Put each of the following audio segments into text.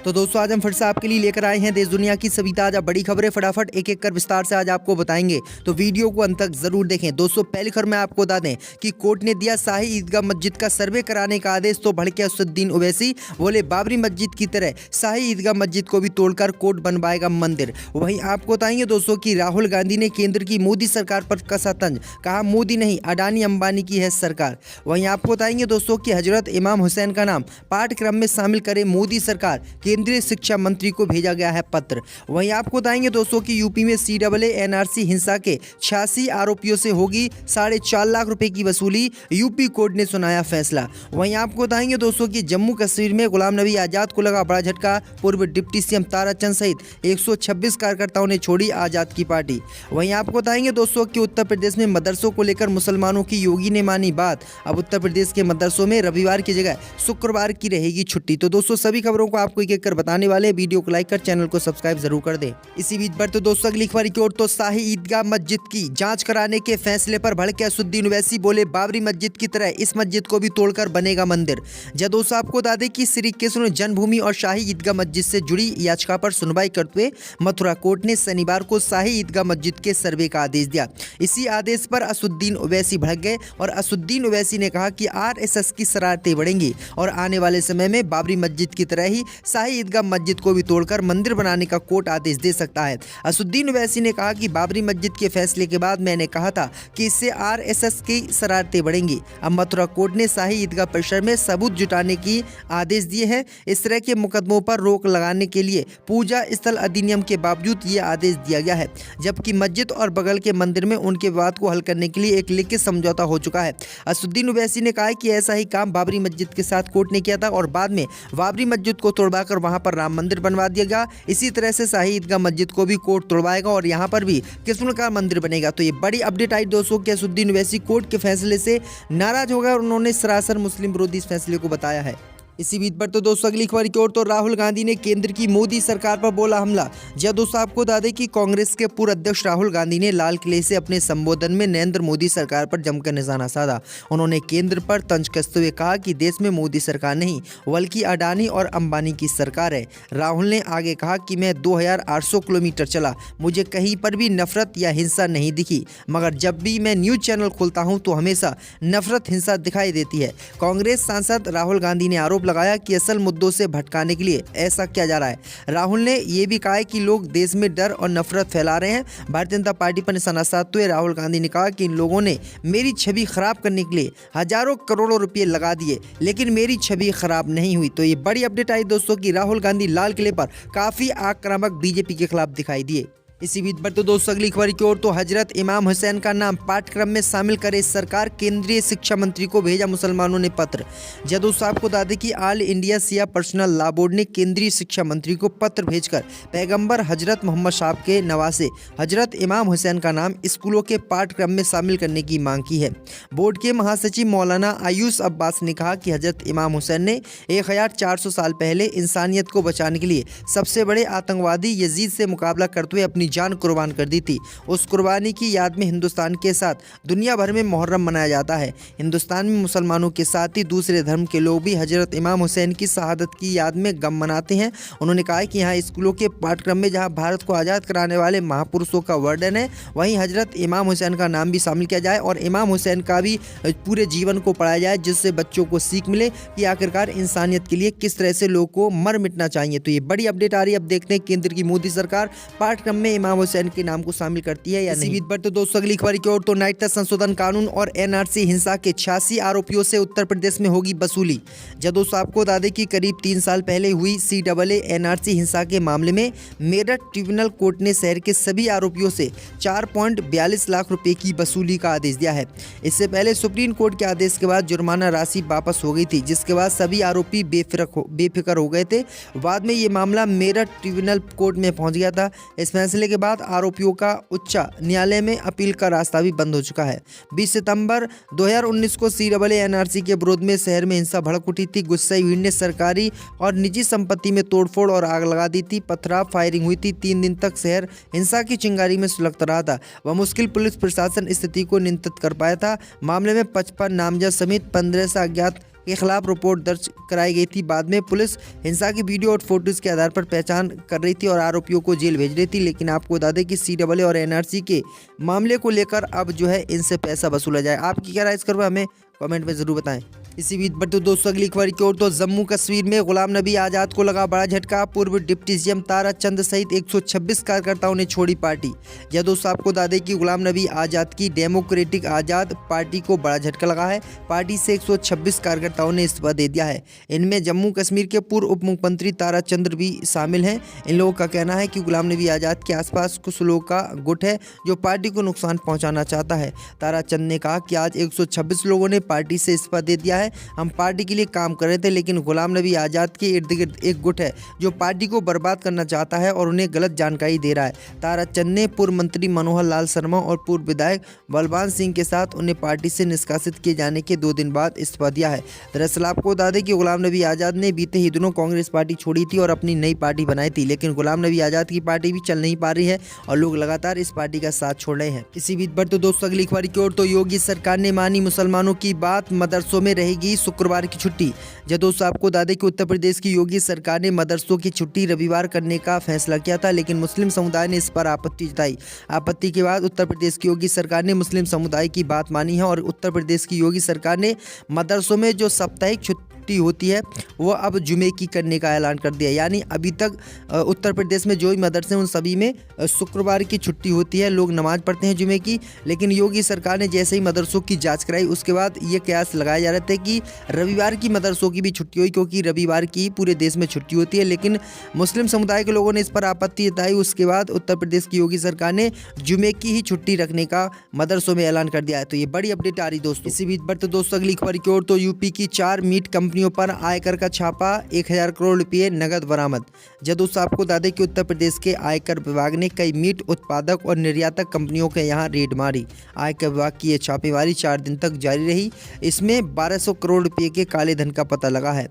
तो दोस्तों आज हम फिर से आपके लिए लेकर आए हैं देश दुनिया की सभी ताजा बड़ी खबरें। फटाफट एक एक कर विस्तार से आज आपको बताएंगे, तो वीडियो को अंत तक जरूर देखें। दोस्तों पहली खबर में आपको बता दें कि कोर्ट ने दिया शाही ईदगाह मस्जिद का सर्वे कराने का आदेश। तो भड़के असदुद्दीन ओवैसी बोले बाबरी मस्जिद की तरह शाही ईदगाह मस्जिद को भी तोड़कर कोर्ट बनवाएगा मंदिर। वहीं आपको बताएंगे दोस्तों की राहुल गांधी ने केंद्र की मोदी सरकार पर कसा तंज, कहा मोदी नहीं अडानी अंबानी की है सरकार। वहीं आपको बताएंगे दोस्तों की हजरत इमाम हुसैन का नाम पाठ्यक्रम में शामिल करे मोदी सरकार, केंद्रीय शिक्षा मंत्री को भेजा गया है पत्र। वहीं आपको बताएंगे दोस्तों कि यूपी में CAA NRC हिंसा के 86 आरोपियों से होगी 4.5 लाख रुपए की वसूली, यूपी कोर्ट ने सुनाया फैसला। वहीं आपको बताएंगे दोस्तों कि जम्मू कश्मीर में गुलाम नबी आजाद को लगा बड़ा झटका, पूर्व डिप्टी CM ताराचंद सहित 126 कार्यकर्ताओं ने छोड़ी आजाद की पार्टी। वहीं आपको बताएंगे दोस्तों कि उत्तर प्रदेश में मदरसों को लेकर मुसलमानों की योगी ने मानी बात, अब उत्तर प्रदेश के मदरसों में रविवार की जगह शुक्रवार की रहेगी छुट्टी। तो दोस्तों सभी खबरों को आपको एक एक कर बताने वाले, वीडियो को लाइक कर चैनल को सब्सक्राइब जरूर कर दे। इसी बीच पर तो दोस्तों अगली खबर की ओर, तो शाही ईदगाह मस्जिद की जांच कराने के फैसले पर भड़के असदुद्दीन ओवैसी बोले बाबरी मस्जिद की तरह इस मस्जिद को भी तोड़कर बनेगा मंदिर। जब दोस्तों आपको बता दें कि श्री कृष्ण जन्मभूमि और शाही ईदगाह मस्जिद से जुड़ी याचिका पर सुनवाई करते हुए मथुरा कोर्ट ने शनिवार को शाही ईदगाह मस्जिद के सर्वे का आदेश दिया। इसी आदेश पर असदुद्दीन ओवैसी भड़क गए और असदुद्दीन ओवैसी ने कहा कि RSS की शरारतें बढ़ेंगी और आने वाले समय में बाबरी मस्जिद की तरह ही शाही ईदगाह मस्जिद को भी तोड़कर मंदिर बनाने का कोर्ट आदेश दे सकता है। असदुद्दीन ओवैसी ने कहा कि बाबरी मस्जिद के फैसले के बाद मैंने कहा था कि इससे RSS की शरारतें बढ़ेंगी। अब मथुरा कोर्ट ने शाही ईदगाह परिसर में सबूत जुटाने की आदेश दिए हैं। इस तरह के मुकदमों पर रोक लगाने के लिए पूजा स्थल अधिनियम के बावजूद ये आदेश दिया गया है, जबकि मस्जिद और बगल के मंदिर में उनके विवाद को हल करने के लिए एक लिखित समझौता हो चुका है। असदुद्दीन ओवैसी ने कहा कि ऐसा ही काम बाबरी मस्जिद के साथ कोर्ट ने किया था और बाद में बाबरी मस्जिद को तोड़वाकर वहां पर राम मंदिर बनवा दिया गया। इसी तरह से शाही ईदगाह मस्जिद को भी कोर्ट तोड़वाएगा और यहां पर भी कृष्ण का मंदिर बनेगा। तो ये बड़ी अपडेट आई दोस्तों कि असदुद्दीन ओवैसी कोर्ट के फैसले से नाराज हो गए और उन्होंने सरासर मुस्लिम विरोधी इस फैसले को बताया है। इसी बीच पर तो दोस्तों अगली खबर की ओर, तो राहुल गांधी ने केंद्र की मोदी सरकार पर बोला हमला। जब दोस्तों आपको बता दें कि कांग्रेस के पूर्व अध्यक्ष राहुल गांधी ने लाल किले से अपने संबोधन में नरेंद्र मोदी सरकार पर जमकर निशाना साधा। उन्होंने केंद्र पर तंज कसते हुए कहा कि देश में मोदी सरकार नहीं बल्कि अडानी और अंबानी की सरकार है। राहुल ने आगे कहा कि मैं 2800 किलोमीटर चला, मुझे कहीं पर भी नफरत या हिंसा नहीं दिखी, मगर जब भी मैं न्यूज चैनल खोलता हूं तो हमेशा नफरत हिंसा दिखाई देती है। कांग्रेस सांसद राहुल गांधी ने आरोप लगाया कि असल मुद्दों से भटकाने के लिए ऐसा किया जा रहा है। राहुल ने यह भी कहा कि लोग देश में डर और नफरत फैला रहे हैं। भारतीय जनता पार्टी पर निशाना साधते हुए राहुल गांधी ने कहा कि इन लोगों ने मेरी छवि खराब करने के लिए हजारों करोड़ों रुपए लगा दिए, लेकिन मेरी छवि खराब नहीं हुई। तो ये बड़ी अपडेट आई दोस्तों कि राहुल गांधी लाल किले पर काफी आक्रामक बीजेपी के खिलाफ दिखाई दिए। इसी बीच पर तो दोस्तों अगली खबर की ओर, तो हजरत इमाम हुसैन का नाम पाठ्यक्रम में शामिल करे सरकार, केंद्रीय शिक्षा मंत्री को भेजा मुसलमानों ने पत्र। जब दोस्तों आपको बता दें कि ऑल इंडिया शिया पर्सनल लॉ बोर्ड ने केंद्रीय शिक्षा मंत्री को पत्र भेजकर पैगंबर हजरत मोहम्मद साहब के नवासे हजरत इमाम हुसैन का नाम स्कूलों के पाठ्यक्रम में शामिल करने की मांग की है। बोर्ड के महासचिव मौलाना आयुष अब्बास ने कहा कि हजरत इमाम हुसैन ने 1400 साल पहले इंसानियत को बचाने के लिए सबसे बड़े आतंकवादी यजीद से मुकाबला करते हुए अपनी जान कुर्बान कर दी थी। उस कुर्बानी की याद में हिंदुस्तान के साथ दुनिया भर में मुहर्रम मनाया जाता है। हिंदुस्तान में मुसलमानों के साथ ही दूसरे धर्म के लोग भी हजरत इमाम हुसैन की शहादत की याद में गम मनाते हैं। उन्होंने कहा कि यहाँ स्कूलों के पाठ्यक्रम में जहाँ भारत को आज़ाद कराने वाले महापुरुषों का वर्णन है, वहीं हजरत इमाम हुसैन का नाम भी शामिल किया जाए और इमाम हुसैन का भी पूरे जीवन को पढ़ाया जाए, जिससे बच्चों को सीख मिले कि आखिरकार इंसानियत के लिए किस तरह से लोगों को मर मिटना चाहिए। तो ये बड़ी अपडेट आ रही है। अब देखते हैं केंद्र की मोदी सरकार पाठ्यक्रम में इमाम हुसैन के नाम को शामिल करती है या नहीं। इसी बीच पर तो दोस्तों अगली खबर की ओर, तो नागरिकता संशोधन कानून और NRC हिंसा के 86 आरोपियों से उत्तर प्रदेश में होगी वसूली। जब दोस्तों आपको बता दें कि करीब 3 साल पहले हुई CAA NRC हिंसा के मामले में मेरठ ट्रिब्यूनल कोर्ट ने शहर के सभी आरोपियों से 4.42 लाख रुपए की वसूली का आदेश दिया है। इससे पहले सुप्रीम कोर्ट के आदेश के बाद जुर्माना राशि वापस हो गई थी, जिसके बाद सभी आरोपी बेफिक्र हो गए थे। बाद में ये मामला मेरठ ट्रिब्यूनल कोर्ट में पहुंच गया था। इस फैसले के बाद आरोपियों का उच्च न्यायालय में अपील का रास्ता भी बंद हो चुका है। 20 सितंबर 2019 को CAA NRC के विरोध में शहर में हिंसा भड़क उठी थी। गुस्साई भीड़ ने सरकारी और निजी संपत्ति में तोड़फोड़ और आग लगा दी थी। पथराव फायरिंग हुई थी। 3 दिन तक शहर हिंसा की चिंगारी में सुलगता रहा था। वह मुश्किल पुलिस प्रशासन स्थिति को नियंत्रित कर पाया था। मामले में 55 नामजद समेत 15 से अज्ञात के खिलाफ रिपोर्ट दर्ज कराई गई थी। बाद में पुलिस हिंसा की वीडियो और फोटोज के आधार पर पहचान कर रही थी और आरोपियों को जेल भेज रही थी। लेकिन आपको बता दें कि CAA और NRC के मामले को लेकर अब जो है इनसे पैसा वसूला जाए। आपकी क्या राय इस पर हमें कमेंट में जरूर बताएं। इसी बीच पर तो दोस्तों अगली खबर की ओर तो जम्मू कश्मीर में गुलाम नबी आज़ाद को लगा बड़ा झटका। पूर्व डिप्टी CM तारा चंद सहित 126 कार्यकर्ताओं ने छोड़ी पार्टी। यह दोस्तों आपको बता दें कि गुलाम नबी आज़ाद की डेमोक्रेटिक आज़ाद पार्टी को बड़ा झटका लगा है। पार्टी से 126 कार्यकर्ताओं ने इस्तीफा दे दिया है। इनमें जम्मू कश्मीर के पूर्व उप मुख्यमंत्री तारा चंद भी शामिल हैं। इन लोगों का कहना है कि गुलाम नबी आज़ाद के आसपास कुछ लोगों का गुट है जो पार्टी को नुकसान पहुंचाना चाहता है। तारा चंद ने कहा कि आज 126 लोगों ने पार्टी से इस्तीफा दे दिया है। हम पार्टी के लिए काम कर रहे थे, लेकिन गुलाम नबी आज़ाद के इर्द गिर्द एक गुट है जो पार्टी को बर्बाद करना चाहता है और उन्हें गलत जानकारी दे रहा है। तारा चंद ने पूर्व मंत्री मनोहर लाल शर्मा और पूर्व विधायक बलवान सिंह के साथ उन्हें पार्टी से निष्कासित किए जाने के 2 दिन बाद इस्तीफा दिया है। दरअसल आपको बता दें कि गुलाम नबी आज़ाद ने बीते ही दिनों कांग्रेस पार्टी छोड़ी थी और अपनी नई पार्टी बनाई थी, लेकिन गुलाम नबी आज़ाद की पार्टी भी चल नहीं पा रही है और लोग लगातार इस पार्टी का साथ छोड़ रहे हैं। इसी बीच पर तो दोस्तों अगली खबर की ओर तो योगी सरकार ने मानी मुसलमानों की बात, मदरसों में रहेगी शुक्रवार की छुट्टी। जब दोस्तों आपको बता दें कि उत्तर प्रदेश की योगी सरकार ने मदरसों की छुट्टी रविवार करने का फैसला किया था, लेकिन मुस्लिम समुदाय ने इस पर आपत्ति जताई। आपत्ति के बाद उत्तर प्रदेश की योगी सरकार ने मुस्लिम समुदाय की बात मानी है और उत्तर प्रदेश की योगी सरकार ने मदरसों में जो साप्ताहिक छुट्टी होती है वो अब जुमे की करने का ऐलान कर दिया। यानी अभी तक उत्तर प्रदेश में जो भी मदरसे उन सभी में शुक्रवार की छुट्टी होती है, लोग नमाज पढ़ते हैं जुमे की। लेकिन योगी सरकार ने जैसे ही मदरसों की जांच कराई उसके बाद ये कयास लगाया जा रहा था कि रविवार की मदरसों की भी छुट्टी हुई, क्योंकि रविवार की पूरे देश में छुट्टी होती है। लेकिन मुस्लिम समुदाय के लोगों ने इस पर आपत्ति जताई। उसके बाद उत्तर प्रदेश की योगी सरकार ने जुमे की ही छुट्टी रखने का मदरसों में ऐलान कर दिया है। तो ये बड़ी अपडेट आ रही दोस्तों। इसी बीच पर तो दोस्तों अगली खबर की ओर तो यूपी की 4 मीट कंपनियों पर आयकर का छापा, 1000 करोड़ रुपए नगद बरामद। जब दोस्तों आपको बता दें कि उत्तर प्रदेश के आयकर विभाग ने कई मीट उत्पादक और निर्यातक कंपनियों के यहां रेड मारी। आयकर विभाग की यह छापेमारी 4 दिन तक जारी रही। इसमें 1200 करोड़ रुपए के काले धन का पता लगा है।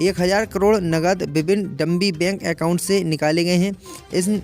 1000 करोड़ नगद विभिन्न डम्बी बैंक अकाउंट से निकाले गए हैं।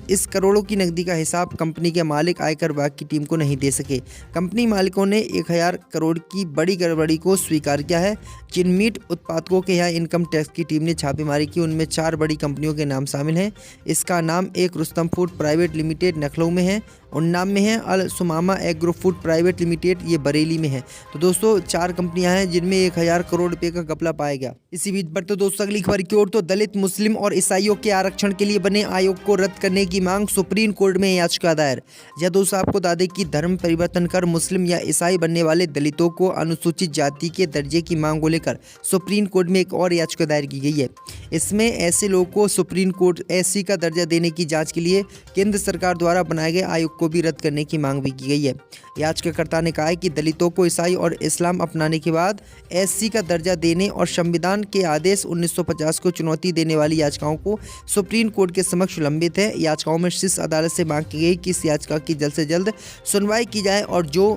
इस करोड़ों की नकदी का हिसाब कंपनी के मालिक आयकर विभाग की टीम को नहीं दे सके। कंपनी मालिकों ने 1000 करोड़ की बड़ी गड़बड़ी को स्वीकार किया है। जिन मीट उत्पादकों के यहाँ इनकम टैक्स की टीम ने छापेमारी की उनमें 4 बड़ी कंपनियों के नाम शामिल हैं। इसका नाम एक Rustam food private limited Lucknow में है, उन्नाव में है, अल सुमामा एग्रो फूड प्राइवेट लिमिटेड ये बरेली में है। तो दोस्तों 4 कंपनियां हैं जिनमें 1000 करोड़ रुपए का घपला पाया गया। इसी बीच पर तो दोस्तों अगली खबर की ओर तो दलित, मुस्लिम और ईसाइयों के आरक्षण के लिए बने आयोग को रद्द करने की मांग, सुप्रीम कोर्ट में याचिका दायर। यह दोस्तों आपको बता दें कि धर्म परिवर्तन कर मुस्लिम या ईसाई बनने वाले दलितों को अनुसूचित जाति के दर्जे की मांग को लेकर सुप्रीम कोर्ट में एक और याचिका दायर की गई है। इसमें ऐसे लोगों को सुप्रीम कोर्ट SC का दर्जा देने की जांच के लिए केंद्र सरकार द्वारा बनाए गए आयोग को भी रद्द करने की मांग भी की गई है। याचिकाकर्ता ने कहा है कि दलितों को ईसाई और इस्लाम अपनाने के बाद SC का दर्जा देने और संविधान के आदेश 1950 को चुनौती देने वाली याचिकाओं को सुप्रीम कोर्ट के समक्ष लंबित है। याचिकाओं में शीर्ष अदालत से मांग की गई कि इस याचिका की जल्द से जल्द सुनवाई की जाए और जो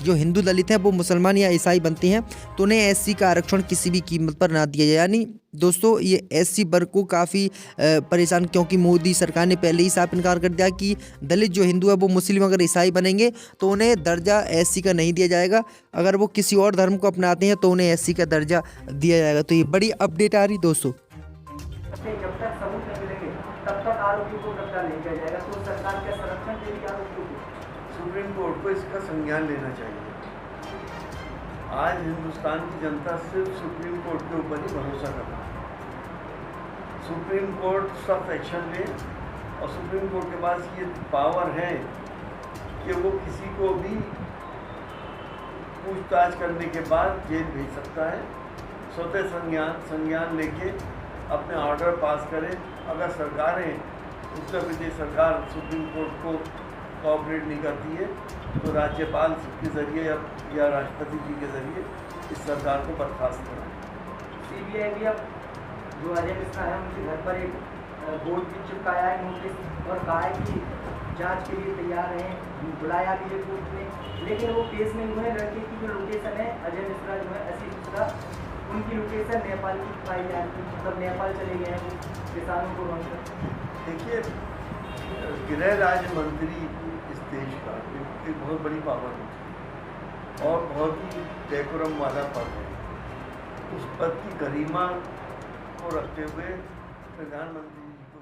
हिंदू दलित हैं वो मुसलमान या ईसाई बनते हैं तो उन्हें SC का आरक्षण किसी भी कीमत पर ना दिया जाए। यानी दोस्तों ये SC वर्ग को काफ़ी परेशान, क्योंकि मोदी सरकार ने पहले ही साफ इनकार कर दिया कि दलित जो हिंदू है वो मुस्लिम अगर ईसाई बनेंगे तो उन्हें दर्जा SC का नहीं दिया जाएगा। अगर वो किसी और धर्म को अपनाते हैं तो उन्हें SC का दर्जा दिया जाएगा। तो ये बड़ी अपडेट आ रही दोस्तों। जब तक सबूत नहीं मिलेंगे तब तक आरोपी को गिरफ्तार नहीं किया जाएगा। तो सरकार क्या संरक्षण देगी आरोपियों को? सुप्रीम कोर्ट को इसका संज्ञान लेना चाहिए। आज हिंदुस्तान की जनता सिर्फ सुप्रीम कोर्ट के ऊपर ही भरोसा करता है। सुप्रीम कोर्ट सख्त एक्शन ले और सुप्रीम कोर्ट के पास ये पावर है कि वो किसी को भी पूछताछ करने के बाद जेल भेज सकता है। स्वतः संज्ञान लेके अपने ऑर्डर पास करें। अगर सरकारें, उत्तर प्रदेश सरकार सुप्रीम कोर्ट को कोऑपरेट नहीं करती है तो राज्यपाल के जरिए या राष्ट्रपति जी के जरिए इस सरकार को बर्खास्त करें। CBI भी अब जो अजय मिश्रा है उनके घर पर एक बोर्ड भी चिपकाया है, नोटिस, और कहा है कि जांच के लिए तैयार हैं, बुलाया भी है कोर्ट ने। लेकिन वो केस में हुए लड़के की जो लोकेशन है, अजय मिश्रा जो है असीम मिश्रा, उनकी लोकेशन नेपाल की पाई जा रही है। मतलब नेपाल चले गए हैं वो किसानों को रोक। देखिए, गृह राज्य मंत्री इस देश का एक बहुत बड़ी पावर है और बहुत ही डेकोरम वाला पद है। उस पद की गरिमा को रखते हुए प्रधानमंत्री